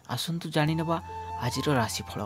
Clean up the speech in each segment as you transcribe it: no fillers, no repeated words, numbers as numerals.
आसन्तु जानिनेबा आजिर राशिफल।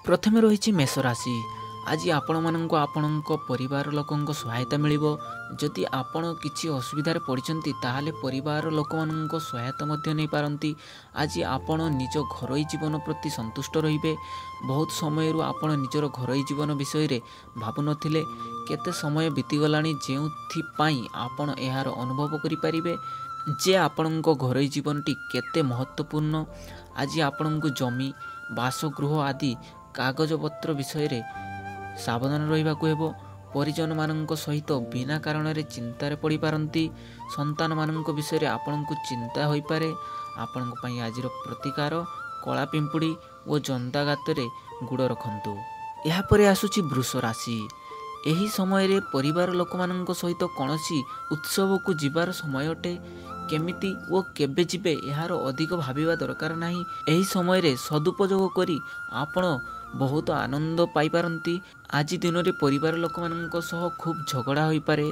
प्रथमे रही मेष राशि। आज आपण मानक आपणक परिवार लोकों सहायता मिलिबो। जदि आपण किछि असुविधार पड़िचंती ताहाले परिवार लोक मानक सहायता मध्य नहीं पारंती। आज आपण निज घरोई जीवन प्रति संतुष्ट रहिबे। बहुत समय आपण निजर घरोई जीवन विषय रे भाबु नथिले। केते समय बीतीगलानी जेउथि पई आपण एहार अनुभव करि परिबे जे आपणक घरोई जीवनटी केते महत्वपूर्ण। आज आपणक जमी बासगृह आदि कागजपत्र विषय रे सावधान रहिबाकु हेबो। परिजन मानक सहित बिना कारण रे चिंतार पड़ी पारंती। संतान मानक विषय आपनको चिंता होई पारे। आपनको पई आजिर प्रतिकार कला पिंपुड़ी और जंदा गातरे गुड़ रखंतु। या परे आसुची वृष राशि। एही समय रे परिवार लोक मानक सहित कौनसी उत्सव को जीवार समय अटे। केमिति ओ केबे जिबे यार अधिक भाबिबा दरकार नाही। एही समय रे सदुपयोग करी आपण बहुत आनंद पाई पारंती। आज दिन रे परिवार लोक मानक सह खूब झगड़ा होई पारे।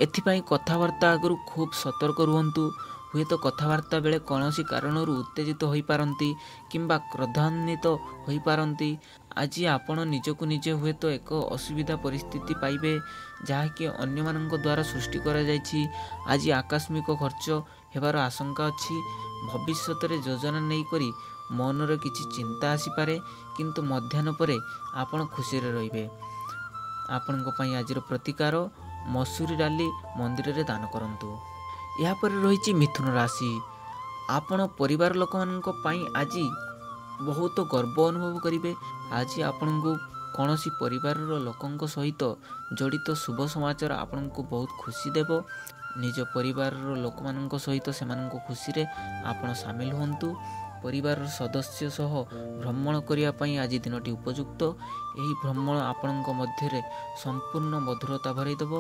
एथिपाई कथावार्ता आगु खूब सतर्क रुहंतु। हुए तो कथावार्ता बेले कौनसी कारणरू उत्तेजित होई पारंती किंबा क्रोधान्वित होई पारंती। आज आपण निजकु निजे हुए तो एक असुविधा परिस्थिति पाइबे जहाँकि अन्य मानक द्वारा सृष्टि करा जायछि। आज आकस्मिक खर्च हेबार आशंका अछि। भविष्य रे योजना नहीं करी मन रे किछि चिंता आसी पारे किंतु मध्याह्न परे आपण खुशी रे रहिबे। आपनको पई आजिर प्रतिकार मसूरी डाली मंदिर रे दान करंतु। या पर रही मिथुन राशि। आपण परिवार लोक मानक पई आज बहुत गर्व अनुभव करिवे। आज आपण को कौनसी परिवार लोकों सहित जड़ित शुभ समाचार आपण को बहुत खुशी देव। निज परिवार लोक मानक सहित सेमानक खुशी रे आपण सामिल हुंतु। परिवार सदस्य सह भ्रमण करिया पई आज दिनटी उपयुक्त। एही भ्रमण आपणक मध्य संपूर्ण मधुरता भरई देव।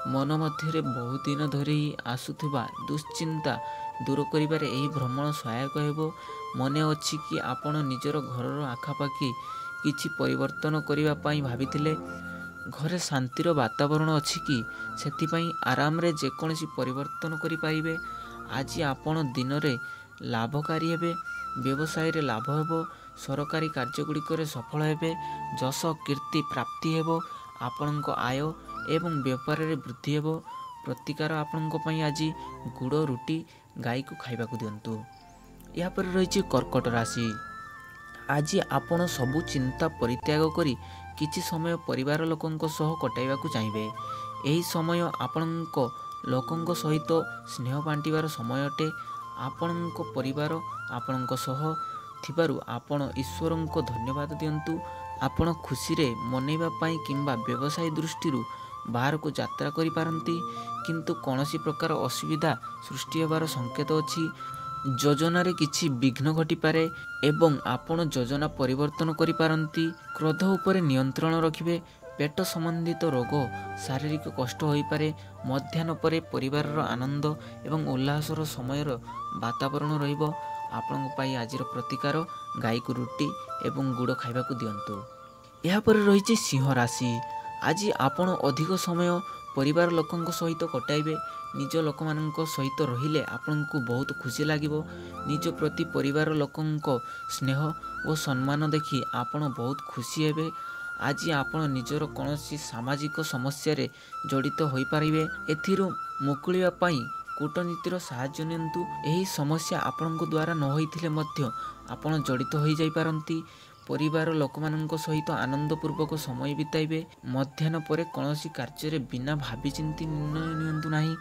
मन मध्य बहुत दिन धरी आसुथिबा दुश्चिंता दूर करिबारे एही भ्रमण सहायक हेबो। मने अछि कि आपण निजर घरर आखापाखी किछि परिवर्तन करिबा पई भाबिथिले। घरे शांतिर वातावरण अछि कि सेथिपई आराम रे जेकोसी परिवर्तन करि पाइबे। आज आपण दिन रे लाभकारी हेबे। व्यवसाय रे लाभ हेबो। सरकारी कार्यगुड़िक सफल हेबे। जश कीर्ति प्राप्ति हेबो। आपणक आय एवं व्यापार रे वृद्धि हेबो। प्रतिकार आपणक पई आज गुड़ रुटी गाई को खाइबाकु दियंतु। या पर रही कर्कट राशि। आज आपण सबु चिंता परित्याग करी किछि समय परिवार लोकंक सह कटाइबाकु चाहिए। एही समय आपणक लोकंक सहित स्नेह बांटिबार समय अटे। आपणक परिवार आपणक सह थिबारु आपण ईश्वरंक धन्यवाद दियंतु। आपण खुशी रे मनेबा पई किंबा व्यवसाय दृष्टि बाहर को यात्रा करि पारंती किंतु कौनसी प्रकार असुविधा सृष्टि हेबार संकेत अछि। योजना रे किछि विघ्न घटी पारे एवं आपण योजना परिवर्तन करि पारंती। क्रोध उपरे नियंत्रण रखिबे। पेट संबंधित रोग शारीरिक कष्ट होई पारे। मध्याह्न परे परिवार आनंद एवं उल्लासर समय वातावरण रहिबो। आपणक पई आजिर प्रतिकार गाई को रुटी एवं गुड़ खाइबाकु दियंतु। या पर रही सिंह राशि। आज आपण अधिक समय परिवार लोकंक सहित कटाइबे। निज लोक मानक सहित रहिले आपनको बहुत खुशी लागिबो। निज प्रति परिवार लोकंक स्नेह और सम्मान देखि आपण बहुत खुशी हेबे। आज आपण निजर कौनसी सामाजिक समस्या रे जड़ित होई पारिबे। एथिरु मुकुलिबा पई कूटनीतिर साहाय्य नियंतु। एही समस्या आपणक द्वारा न होइथिले मध्य आपण जड़ित होई जाई पारंती। परिवार लोक मानक सहित आनंदपूर्वक समय बिताइबे। मध्याह्न परे कौनसी कार्य बिना भाबी चिंती निर्णय नियंतु नाही।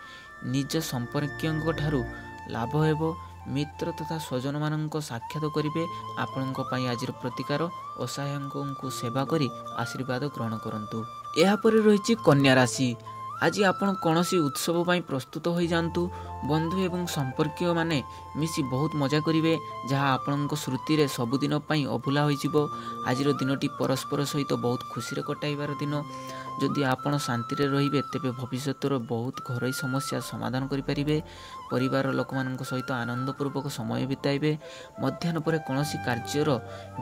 निज संपर्कियों ठारू लाभ हेबो। मित्र तथा स्वजन मानक साक्षात करिवे। आपणक पई आजिर प्रतिकार असहायको सेवा करी आशीर्वाद ग्रहण करंतु। एहा परे रही कन्या राशि। आज आपण कौनसी उत्सव पई प्रस्तुत हो जांतु। बंधु एवं संपर्कीय माने मिसी बहुत मजा करिवे जहाँ आपणक स्मृति रे सबुदिन पई अभुला होई जिवो। आजिर दिनटी परस्पर सहित बहुत खुशी रे कटाइबार दिन। जदि आपण शांति रे रहिबे तेबे भविष्यतर बहुत घरोई समस्या समाधान करि परिबे। परिवार लोक मानक सहित आनंदपूर्वक समय बिताइबे। मध्याह्न परे कौनसी कार्यर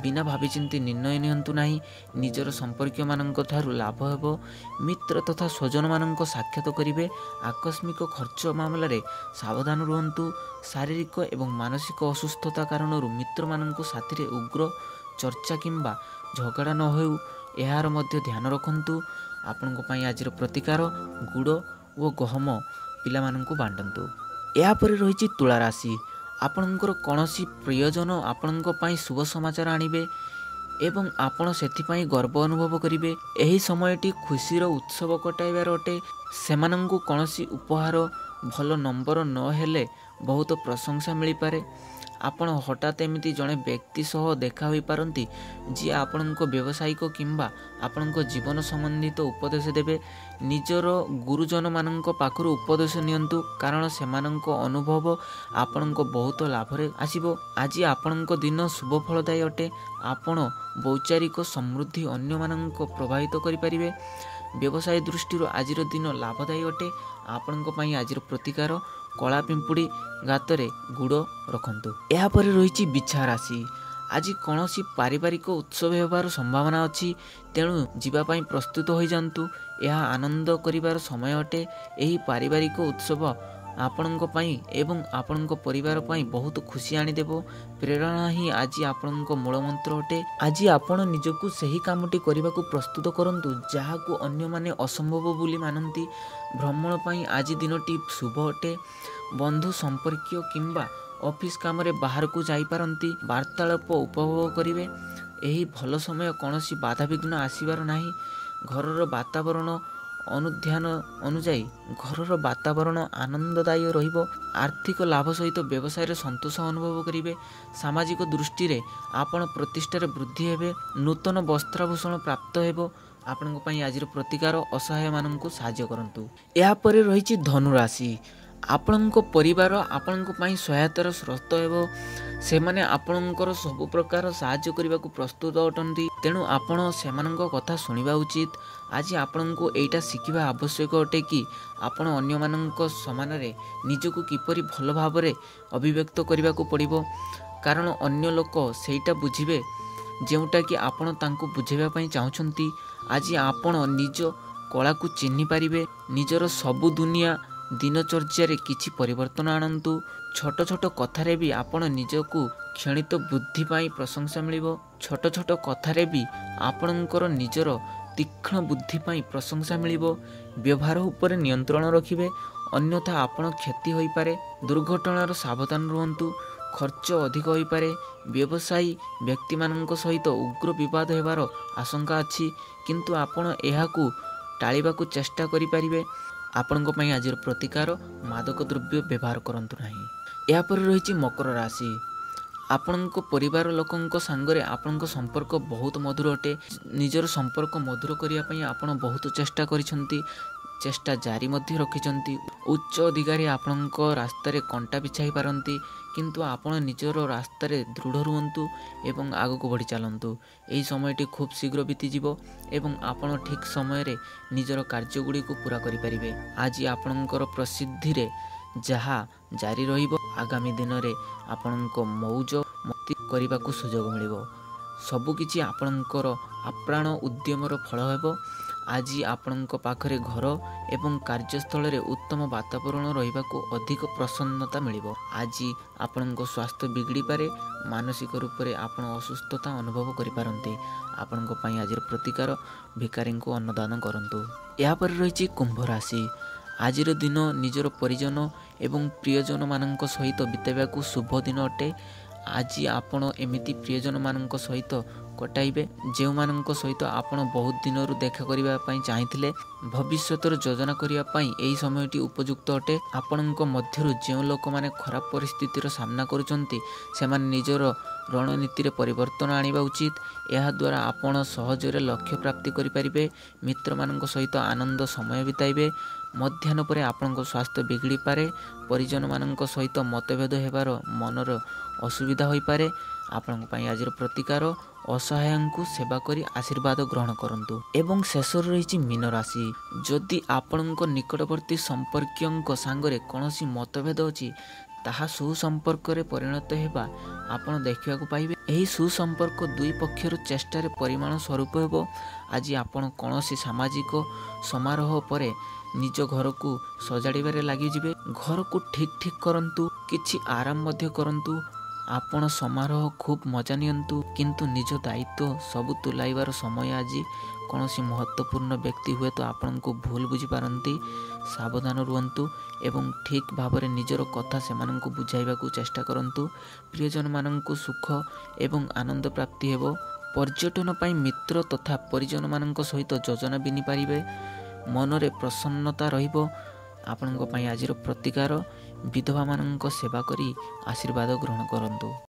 बिना भाबी चिंती निर्णय नियंतु नाही। निजर संपर्कीय मानक ठारू लाभ हेबो। मित्र तथा स्वजन मानक साक्षात करिवे। आकस्मिक खर्च मामला रे ସାବଧାନ ରୁହନ୍ତୁ। ଶାରୀରିକ ଏବଂ ମାନସିକ ଅସୁସ୍ଥତା କାରଣରୁ ମିତ୍ରମାନଙ୍କ ସାଥିରେ ଉଗ୍ର ଚର୍ଚ୍ଚା କିମ୍ବା ଝଗଡ଼ା ନ ହେଉ ଏହାର ମଧ୍ୟ ଧ୍ୟାନ ରଖନ୍ତୁ। ଆପଣଙ୍କ ପାଇଁ ଆଜିର ପ୍ରତିକାର ଗୁଡ଼ ଓ ଗହମ ପିଲାମାନଙ୍କୁ ବାଣ୍ଟନ୍ତୁ। ଏହାପରେ ରହିଛି ତୁଳା ରାଶି। ଆପଣଙ୍କର କୌଣସି ପ୍ରିୟଜନ ଆପଣଙ୍କ ପାଇଁ ଶୁଭ ସମାଚାର ଆଣିବେ ଏବଂ ଆପଣ ସେଥିପାଇଁ ଗର୍ବ ଅନୁଭବ କରିବେ। ଏହି ସମୟଟି ଖୁସିର ଉତ୍ସବ କଟାଇବାର ଅଟେ। ସେମାନଙ୍କୁ କୌଣସି ଉପହାର ଭଲ ନମ୍ବର ନ ହେଲେ ବହୁତ ପ୍ରଶଂସା ମିଳିପାରେ। ଆପଣ ହଠାତ୍ ଏମିତି ଜଣେ ବ୍ୟକ୍ତି ସହ ଦେଖା ହୋଇପାରନ୍ତି ଯିଏ ଆପଣଙ୍କ ବ୍ୟବସାୟିକ କିମ୍ବା ଆପଣଙ୍କ ଜୀବନ ସମ୍ବନ୍ଧିତ ଉପଦେଶ ଦେବେ। ନିଜର ଗୁରୁଜନମାନଙ୍କ ପାଖରୁ ଉପଦେଶ ନିଅନ୍ତୁ କାରଣ ସେମାନଙ୍କ ଅନୁଭବ ଆପଣଙ୍କ ବହୁତ ଲାଭରେ ଆସିବ। ଆଜି ଆପଣଙ୍କ ଦିନ ଶୁଭ ଫଳଦାୟୀ ଅଟେ। ଆପଣ ବୈଚାରିକ ସମୃଦ୍ଧି ଅନ୍ୟମାନଙ୍କ ପ୍ରଭାବିତ କରିପାରିବେ। ବ୍ୟବସାୟ ଦୃଷ୍ଟିରୁ ଆଜିର ଦିନ ଲାଭଦାୟୀ ଅଟେ। ଆପଣଙ୍କ ପାଇଁ ଆଜିର ପ୍ରତିକାର କଳା ପିମ୍ପୁଡ଼ି ଗାତରେ ଗୁଡ଼ ରଖନ୍ତୁ। ଏହାପରେ ରହିଛି ବିଛା ରାଶି। ଆଜି କୌଣସି ପାରିବାରିକ ଉତ୍ସବ ହେବାର ସମ୍ଭାବନା ଅଛି, ତେଣୁ ଯିବା ପାଇଁ ପ୍ରସ୍ତୁତ ହୋଇଯାଆନ୍ତୁ। ଏହା ଆନନ୍ଦ କରିବାର ସମୟ ଅଟେ। ଏହି ପାରିବାରିକ ଉତ୍ସବ ଆପଣଙ୍କ ପାଇଁ ଏବଂ ଆପଣଙ୍କ ପରିବାର ପାଇଁ ବହୁତ ଖୁସି ଆଣିଦେବ। ପ୍ରେରଣା ହିଁ ଆଜି ଆପଣଙ୍କ ମୂଳମନ୍ତ୍ର ଅଟେ। ଆଜି ଆପଣ ନିଜକୁ ସେହି କାମଟି କରିବାକୁ ପ୍ରସ୍ତୁତ କରନ୍ତୁ ଯାହାକୁ ଅନ୍ୟମାନେ ଅସମ୍ଭବ ବୋଲି ମାନନ୍ତି। ଭ୍ରମଣ ପାଇଁ ଆଜି ଦିନଟି ଶୁଭ ଅଟେ। ବନ୍ଧୁ ସମ୍ପର୍କୀୟ କିମ୍ବା ଅଫିସ କାମରେ ବାହାରକୁ ଯାଇପାରନ୍ତି। ବାର୍ତ୍ତାଳାପ ଉପଭୋଗ କରିବେ। ଏହି ଭଲ ସମୟ କୌଣସି ବାଧାବିଘ୍ନ ଆସିବାର ନାହିଁ। ଘରର ବାତାବରଣ ଆନନ୍ଦଦାୟୀ ରହିବ। ଆର୍ଥିକ ଲାଭ ସହିତ ବ୍ୟବସାୟରେ ସନ୍ତୋଷ ଅନୁଭବ କରିବେ। ସାମାଜିକ ଦୃଷ୍ଟିରେ ଆପଣ ପ୍ରତିଷ୍ଠାରେ ବୃଦ୍ଧି ହେବେ। ନୂତନ ବସ୍ତ୍ରାଭୂଷଣ ପ୍ରାପ୍ତ ହେବ। ଆପଣଙ୍କ ପାଇଁ ଆଜିର ପ୍ରତିକାର ଅସହାୟମାନଙ୍କୁ ସାହାଯ୍ୟ କରନ୍ତୁ। ଏହାପରେ ରହିଛି ଧନୁ ରାଶି। ଆପଣଙ୍କ ପରିବାର ଆପଣଙ୍କ ପାଇଁ ସହାୟତାର ସ୍ରୋତ ହେବ। ସେମାନେ ଆପଣଙ୍କର ସବୁ ପ୍ରକାର ସାହାଯ୍ୟ କରିବାକୁ ପ୍ରସ୍ତୁତ ଅଟନ୍ତି, ତେଣୁ ଆପଣ ସେମାନଙ୍କ କଥା ଶୁଣିବା ଉଚିତ। ଆଜି ଆପଣଙ୍କୁ ଏଇଟା ଶିଖିବା ଆବଶ୍ୟକ ଅଟେ କି ଆପଣ ଅନ୍ୟମାନଙ୍କ ସମାନରେ ନିଜକୁ କିପରି ଭଲ ଭାବରେ ଅଭିବ୍ୟକ୍ତ କରିବାକୁ ପଡ଼ିବ, କାରଣ ଅନ୍ୟ ଲୋକ ସେଇଟା ବୁଝିବେ ଯେଉଁଟାକି ଆପଣ ତାଙ୍କୁ ବୁଝାଇବା ପାଇଁ ଚାହୁଁଛନ୍ତି। ଆଜି ଆପଣ ନିଜ କଳାକୁ ଚିହ୍ନି ପାରିବେ। ନିଜର ସବୁ ଦିନଚର୍ଯ୍ୟାରେ କିଛି ପରିବର୍ତ୍ତନ ଆଣନ୍ତୁ। ଛୋଟ ଛୋଟ କଥାରେ ବି ଆପଣ ନିଜକୁ କ୍ଷଣିତ ବୁଦ୍ଧି ପାଇଁ ପ୍ରଶଂସା ମିଳିବ। ଛୋଟ ଛୋଟ କଥାରେ ବି ଆପଣଙ୍କର ନିଜର ତୀକ୍ଷ୍ଣ ବୁଦ୍ଧି ପାଇଁ ପ୍ରଶଂସା ମିଳିବ। ବ୍ୟବହାର ଉପରେ ନିୟନ୍ତ୍ରଣ ରଖିବେ, ଅନ୍ୟଥା ଆପଣ କ୍ଷତି ହୋଇପାରେ। ଦୁର୍ଘଟଣାର ସାବଧାନ ରୁହନ୍ତୁ। ଖର୍ଚ୍ଚ ଅଧିକ ହୋଇପାରେ। ବ୍ୟବସାୟୀ ବ୍ୟକ୍ତିମାନଙ୍କ ସହିତ ଉଗ୍ର ବିବାଦ ହେବାର ଆଶଙ୍କା ଅଛି, କିନ୍ତୁ ଆପଣ ଏହାକୁ ଟାଳିବାକୁ ଚେଷ୍ଟା କରିପାରିବେ। ଆପଣଙ୍କ ପାଇଁ ଆଜିର ପ୍ରତିକାର ମାଦକ ଦ୍ରବ୍ୟ ବ୍ୟବହାର କରନ୍ତୁ ନାହିଁ। ଏହାପରେ ରହିଛି ମକର ରାଶି। ଆପଣଙ୍କ ପରିବାର ଲୋକଙ୍କ ସାଙ୍ଗରେ ଆପଣଙ୍କ ସମ୍ପର୍କ ବହୁତ ମଧୁର ଅଟେ। ନିଜର ସମ୍ପର୍କ ମଧୁର କରିବା ପାଇଁ ଆପଣ ବହୁତ ଚେଷ୍ଟା କରିଛନ୍ତି, ଚେଷ୍ଟା ଜାରି ମଧ୍ୟ ରଖିଛନ୍ତି। ଉଚ୍ଚ ଅଧିକାରୀ ଆପଣଙ୍କ ରାସ୍ତାରେ କଣ୍ଟା ବିଛାଇ ପାରନ୍ତି, କିନ୍ତୁ ଆପଣ ନିଜର ରାସ୍ତାରେ ଦୃଢ଼ ରୁହନ୍ତୁ ଏବଂ ଆଗକୁ ବଢ଼ି ଚାଲନ୍ତୁ। ଏହି ସମୟଟି ଖୁବ୍ ଶୀଘ୍ର ବିତିଯିବ ଏବଂ ଆପଣ ଠିକ୍ ସମୟରେ ନିଜର କାର୍ଯ୍ୟଗୁଡ଼ିକୁ ପୁରା କରିପାରିବେ। ଆଜି ଆପଣଙ୍କର ପ୍ରସିଦ୍ଧିରେ ଯାହା ଜାରି ରହିବ, ଆଗାମୀ ଦିନରେ ଆପଣଙ୍କ ମଉଜ ମସ୍ତି କରିବାକୁ ସୁଯୋଗ ମିଳିବ। ସବୁକିଛି ଆପଣଙ୍କର ଆପ୍ରାଣ ଉଦ୍ୟମର ଫଳ ହେବ। ଆଜି ଆପଣଙ୍କ ପାଖରେ ଘର ଏବଂ କାର୍ଯ୍ୟସ୍ଥଳରେ ଉତ୍ତମ ବାତାବରଣ ରହିବାକୁ ଅଧିକ ପ୍ରସନ୍ନତା ମିଳିବ। ଆଜି ଆପଣଙ୍କ ସ୍ୱାସ୍ଥ୍ୟ ବିଗିଡ଼ିପାରେ। ମାନସିକ ରୂପରେ ଆପଣ ଅସୁସ୍ଥତା ଅନୁଭବ କରିପାରନ୍ତି। ଆପଣଙ୍କ ପାଇଁ ଆଜିର ପ୍ରତିକାର ଭିକାରୀଙ୍କୁ ଅନ୍ନଦାନ କରନ୍ତୁ। ଏହାପରେ ରହିଛି କୁମ୍ଭ ରାଶି। ଆଜିର ଦିନ ନିଜର ପରିଜନ ଏବଂ ପ୍ରିୟଜନମାନଙ୍କ ସହିତ ବିତାଇବାକୁ ଶୁଭ ଦିନ ଅଟେ। ଆଜି ଆପଣ ଏମିତି ପ୍ରିୟଜନମାନଙ୍କ ସହିତ କଟାଇବେ ଯେଉଁମାନଙ୍କ ସହିତ ଆପଣ ବହୁତ ଦିନରୁ ଦେଖା କରିବା ପାଇଁ ଚାହିଁଥିଲେ। ଭବିଷ୍ୟତର ଯୋଜନା କରିବା ପାଇଁ ଏହି ସମୟଟି ଉପଯୁକ୍ତ ଅଟେ। ଆପଣଙ୍କ ମଧ୍ୟରୁ ଯେଉଁ ଲୋକମାନେ ଖରାପ ପରିସ୍ଥିତିର ସାମ୍ନା କରୁଛନ୍ତି ସେମାନେ ନିଜର ରଣନୀତିରେ ପରିବର୍ତ୍ତନ ଆଣିବା ଉଚିତ। ଏହାଦ୍ୱାରା ଆପଣ ସହଜରେ ଲକ୍ଷ୍ୟ ପ୍ରାପ୍ତି କରିପାରିବେ। ମିତ୍ରମାନଙ୍କ ସହିତ ଆନନ୍ଦ ସମୟ ବିତାଇବେ। ମଧ୍ୟାହ୍ନ ପରେ ଆପଣଙ୍କ ସ୍ୱାସ୍ଥ୍ୟ ବିଗିଡ଼ିପାରେ। ପରିଜନମାନଙ୍କ ସହିତ ମତଭେଦ ହେବାର ମନର ଅସୁବିଧା ହୋଇପାରେ। ଆପଣଙ୍କ ପାଇଁ ଆଜିର ପ୍ରତିକାର ଅସହାୟଙ୍କୁ ସେବା କରି ଆଶୀର୍ବାଦ ଗ୍ରହଣ କରନ୍ତୁ। ଏବଂ ଶେଷରେ ରହିଛି ମୀନ ରାଶି। ଯଦି ଆପଣଙ୍କ ନିକଟବର୍ତ୍ତୀ ସମ୍ପର୍କୀୟଙ୍କ ସାଙ୍ଗରେ କୌଣସି ମତଭେଦ ଅଛି, ତାହା ସୁସମ୍ପର୍କରେ ପରିଣତ ହେବା ଆପଣ ଦେଖିବାକୁ ପାଇବେ। ଏହି ସୁସମ୍ପର୍କ ଦୁଇ ପକ୍ଷରୁ ଚେଷ୍ଟାରେ ପରିମାଣ ସ୍ୱରୂପ ହେବ। ଆଜି ଆପଣ କୌଣସି ସାମାଜିକ ସମାରୋହ ପରେ ନିଜ ଘରକୁ ସଜାଡ଼ିବାରେ ଲାଗିଯିବେ। ଘରକୁ ଠିକ୍ କରନ୍ତୁ, କିଛି ଆରାମ ମଧ୍ୟ କରନ୍ତୁ। ଆପଣ ସମାରୋହ ଖୁବ୍ ମଜା ନିଅନ୍ତୁ, କିନ୍ତୁ ନିଜ ଦାୟିତ୍ୱ ସବୁ ତୁଲାଇବାର ସମୟ ଆଜି। କୌଣସି ମହତ୍ତ୍ୱପୂର୍ଣ୍ଣ ବ୍ୟକ୍ତି ହୁଏତ ଆପଣଙ୍କୁ ଭୁଲ ବୁଝିପାରନ୍ତି। ସାବଧାନ ରୁହନ୍ତୁ ଏବଂ ଠିକ୍ ଭାବରେ ନିଜର କଥା ସେମାନଙ୍କୁ ବୁଝାଇବାକୁ ଚେଷ୍ଟା କରନ୍ତୁ। ପ୍ରିୟଜନମାନଙ୍କୁ ସୁଖ ଏବଂ ଆନନ୍ଦ ପ୍ରାପ୍ତି ହେବ। ପର୍ଯ୍ୟଟନ ପାଇଁ ମିତ୍ର ତଥା ପରିଜନମାନଙ୍କ ସହିତ ଯୋଜନା ବିନି ପାରିବେ। ମନରେ ପ୍ରସନ୍ନତା ରହିବ। ଆପଣଙ୍କ ପାଇଁ ଆଜିର ପ୍ରତିକାର, ବିଧବାମାନଙ୍କ ସେବା କରି ଆଶୀର୍ବାଦ ଗ୍ରହଣ କରନ୍ତୁ।